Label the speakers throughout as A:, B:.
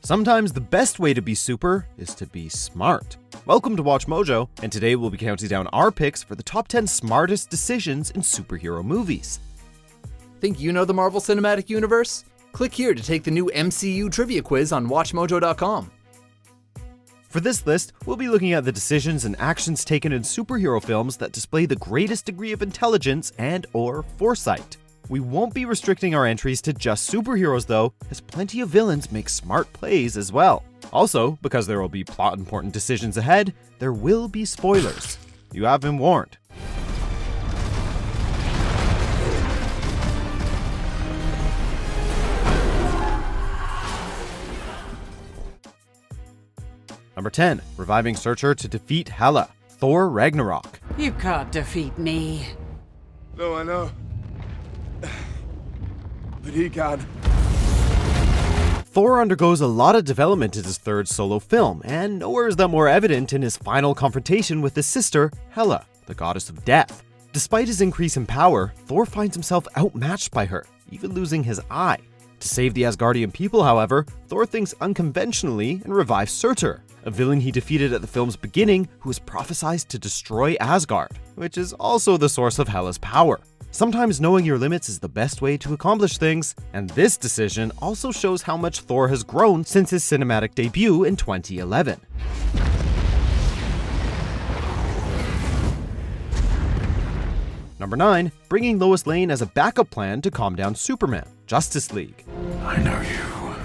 A: Sometimes the best way to be super is to be smart. Welcome to Watch Mojo, and today we'll be counting down our picks for the top 10 smartest decisions in superhero movies.
B: Think you know the Marvel Cinematic Universe? Click here to take the new MCU trivia quiz on WatchMojo.com.
A: For this list, we'll be looking at the decisions and actions taken in superhero films that display the greatest degree of intelligence and/or foresight. We won't be restricting our entries to just superheroes though, as plenty of villains make smart plays as well. Also, because there will be plot-important decisions ahead, there will be spoilers. You have been warned. Number 10. Reviving Surtur to defeat Hela. Thor Ragnarok.
C: You can't defeat me.
D: No, I know. But he can.
A: Thor undergoes a lot of development in his third solo film, and nowhere is that more evident in his final confrontation with his sister, Hela, the goddess of death. Despite his increase in power, Thor finds himself outmatched by her, even losing his eye. To save the Asgardian people, however, Thor thinks unconventionally and revives Surtur, a villain he defeated at the film's beginning who was prophesied to destroy Asgard, which is also the source of Hela's power. Sometimes knowing your limits is the best way to accomplish things, and this decision also shows how much Thor has grown since his cinematic debut in 2011. Number 9. Bringing Lois Lane as a backup plan to calm down Superman. Justice League.
D: I know you.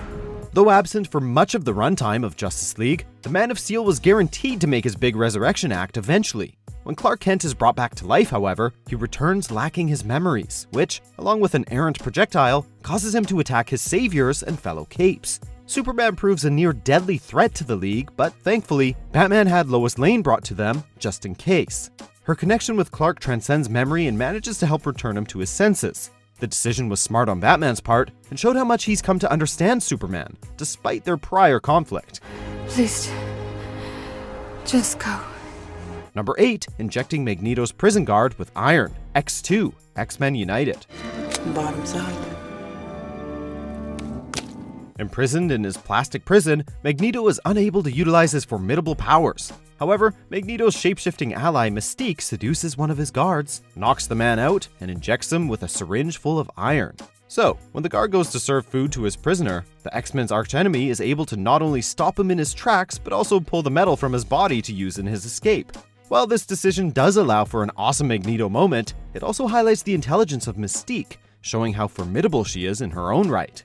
A: Though absent for much of the runtime of Justice League, the Man of Steel was guaranteed to make his big resurrection act eventually. When Clark Kent is brought back to life, however, he returns lacking his memories, which, along with an errant projectile, causes him to attack his saviors and fellow Capes. Superman proves a near-deadly threat to the League, but thankfully, Batman had Lois Lane brought to them, just in case. Her connection with Clark transcends memory and manages to help return him to his senses. The decision was smart on Batman's part, and showed how much he's come to understand Superman, despite their prior conflict.
E: Please, just go.
A: Number 8. Injecting Magneto's prison guard with iron. X2, X-Men United.
C: Bottom side.
A: Imprisoned in his plastic prison, Magneto is unable to utilize his formidable powers. However, Magneto's shapeshifting ally Mystique seduces one of his guards, knocks the man out, and injects him with a syringe full of iron. So, when the guard goes to serve food to his prisoner, the X-Men's archenemy is able to not only stop him in his tracks, but also pull the metal from his body to use in his escape. While this decision does allow for an awesome Magneto moment, it also highlights the intelligence of Mystique, showing how formidable she is in her own right.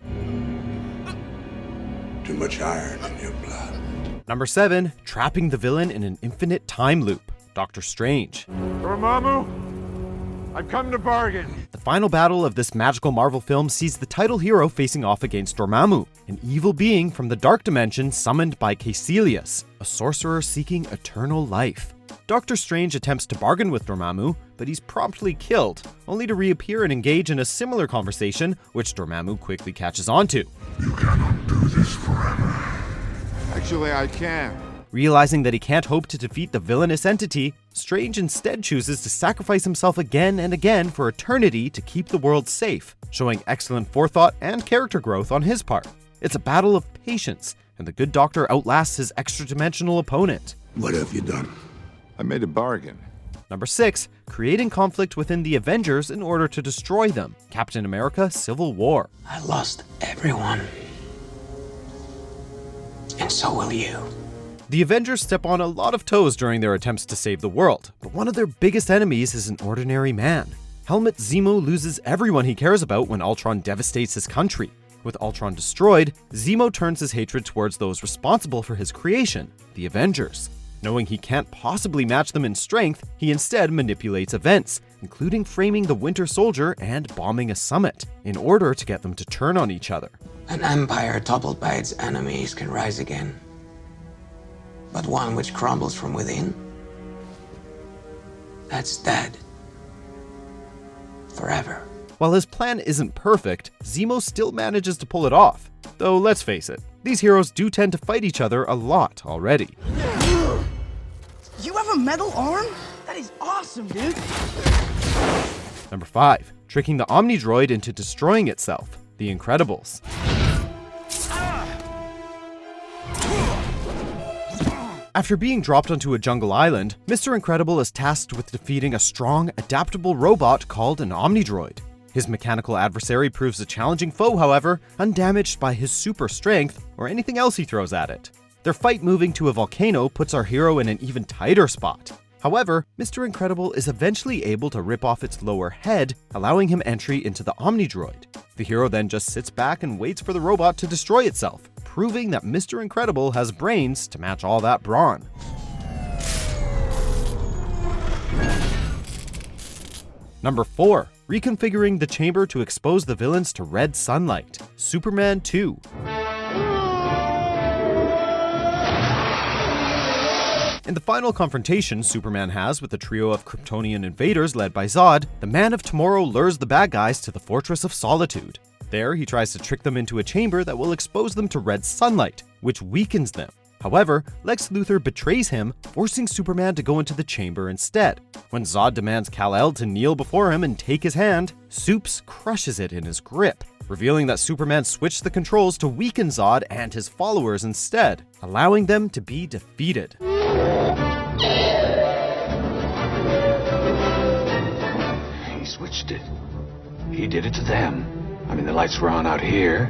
D: Too much iron in your blood.
A: Number 7. Trapping the villain in an infinite time loop. Doctor Strange.
D: Dormammu, I've come to bargain.
A: The final battle of this magical Marvel film sees the title hero facing off against Dormammu, an evil being from the Dark Dimension summoned by Caecilius, a sorcerer seeking eternal life. Doctor Strange attempts to bargain with Dormammu, but he's promptly killed, only to reappear and engage in a similar conversation, which Dormammu quickly catches on to.
D: You cannot do this forever. Actually, I can.
A: Realizing that he can't hope to defeat the villainous entity, Strange instead chooses to sacrifice himself again and again for eternity to keep the world safe, showing excellent forethought and character growth on his part. It's a battle of patience, and the good doctor outlasts his extra-dimensional opponent.
D: What have you done? I made a bargain.
A: Number 6. Creating conflict within the Avengers in order to destroy them. Captain America: Civil War.
C: I lost everyone. And so will you.
A: The Avengers step on a lot of toes during their attempts to save the world, but one of their biggest enemies is an ordinary man. Helmut Zemo loses everyone he cares about when Ultron devastates his country. With Ultron destroyed, Zemo turns his hatred towards those responsible for his creation, the Avengers. Knowing he can't possibly match them in strength, he instead manipulates events, including framing the Winter Soldier and bombing a summit, in order to get them to turn on each other.
F: An empire toppled by its enemies can rise again. But one which crumbles from within, that's dead. Forever.
A: While his plan isn't perfect, Zemo still manages to pull it off. Though let's face it, these heroes do tend to fight each other a lot already.
G: You have a metal arm? That is awesome, dude.
A: Number 5. Tricking the Omnidroid into destroying itself. The Incredibles. After being dropped onto a jungle island, Mr. Incredible is tasked with defeating a strong, adaptable robot called an Omnidroid. His mechanical adversary proves a challenging foe, however, undamaged by his super strength or anything else he throws at it. Their fight moving to a volcano puts our hero in an even tighter spot. However, Mr. Incredible is eventually able to rip off its lower head, allowing him entry into the Omnidroid. The hero then just sits back and waits for the robot to destroy itself, proving that Mr. Incredible has brains to match all that brawn. Number 4. Reconfiguring the chamber to expose the villains to red sunlight. Superman 2. In the final confrontation Superman has with a trio of Kryptonian invaders led by Zod, the Man of Tomorrow lures the bad guys to the Fortress of Solitude. There, he tries to trick them into a chamber that will expose them to red sunlight, which weakens them. However, Lex Luthor betrays him, forcing Superman to go into the chamber instead. When Zod demands Kal-El to kneel before him and take his hand, Supes crushes it in his grip, revealing that Superman switched the controls to weaken Zod and his followers instead, allowing them to be defeated.
H: He switched it. He did it to them. I mean, the lights were on out here,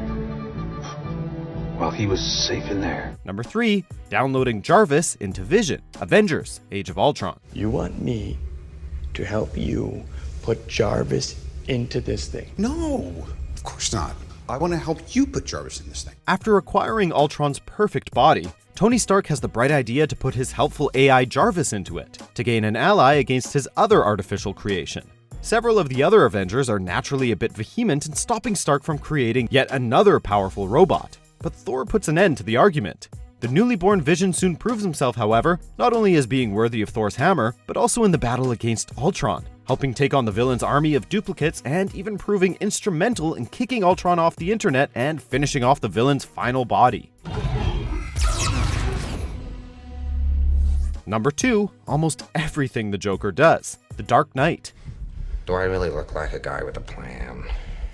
H: while he was safe in there.
A: Number 3. Downloading J.A.R.V.I.S into Vision. Avengers, Age of Ultron.
I: You want me to help you put J.A.R.V.I.S into this thing?
J: No, of course not. I want to help you put J.A.R.V.I.S in this thing.
A: After acquiring Ultron's perfect body, Tony Stark has the bright idea to put his helpful AI J.A.R.V.I.S into it, to gain an ally against his other artificial creation. Several of the other Avengers are naturally a bit vehement in stopping Stark from creating yet another powerful robot, but Thor puts an end to the argument. The newly born Vision soon proves himself, however, not only as being worthy of Thor's hammer, but also in the battle against Ultron, helping take on the villain's army of duplicates and even proving instrumental in kicking Ultron off the internet and finishing off the villain's final body. Number 2, almost everything the Joker does. The Dark Knight.
F: Do I really look like a guy with a plan?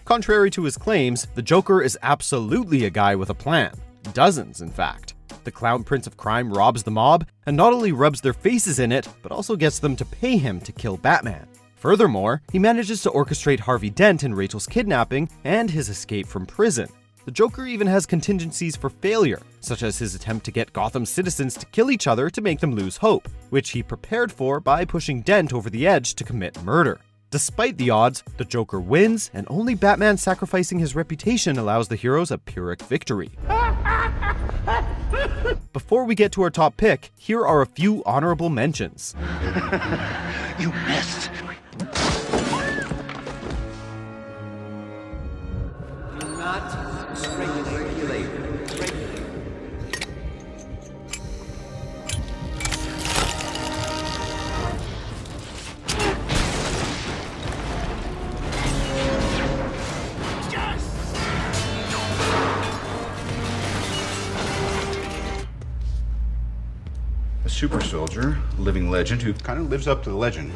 A: Contrary to his claims, the Joker is absolutely a guy with a plan. Dozens, in fact. The Clown Prince of Crime robs the mob, and not only rubs their faces in it, but also gets them to pay him to kill Batman. Furthermore, he manages to orchestrate Harvey Dent in Rachel's kidnapping and his escape from prison. The Joker even has contingencies for failure, such as his attempt to get Gotham's citizens to kill each other to make them lose hope, which he prepared for by pushing Dent over the edge to commit murder. Despite the odds, the Joker wins, and only Batman sacrificing his reputation allows the heroes a Pyrrhic victory. Before we get to our top pick, here are a few honorable mentions.
H: You missed.
J: A super soldier, living legend who kind of lives up to the legend.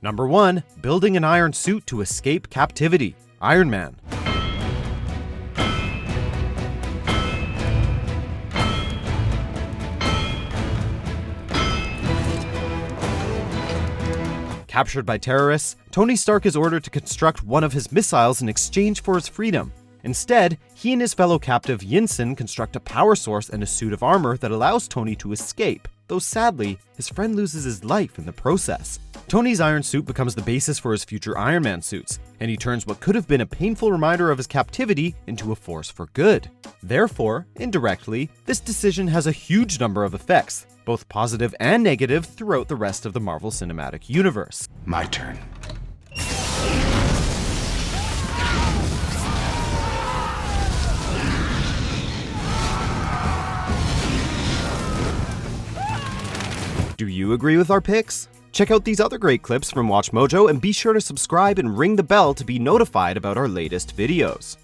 A: Number 1, building an iron suit to escape captivity. Iron Man. Captured by terrorists, Tony Stark is ordered to construct one of his missiles in exchange for his freedom. Instead, he and his fellow captive Yinsen construct a power source and a suit of armor that allows Tony to escape, though sadly, his friend loses his life in the process. Tony's iron suit becomes the basis for his future Iron Man suits, and he turns what could have been a painful reminder of his captivity into a force for good. Therefore, indirectly, this decision has a huge number of effects, both positive and negative, throughout the rest of the Marvel Cinematic Universe.
J: My turn.
A: Do you agree with our picks? Check out these other great clips from WatchMojo and be sure to subscribe and ring the bell to be notified about our latest videos.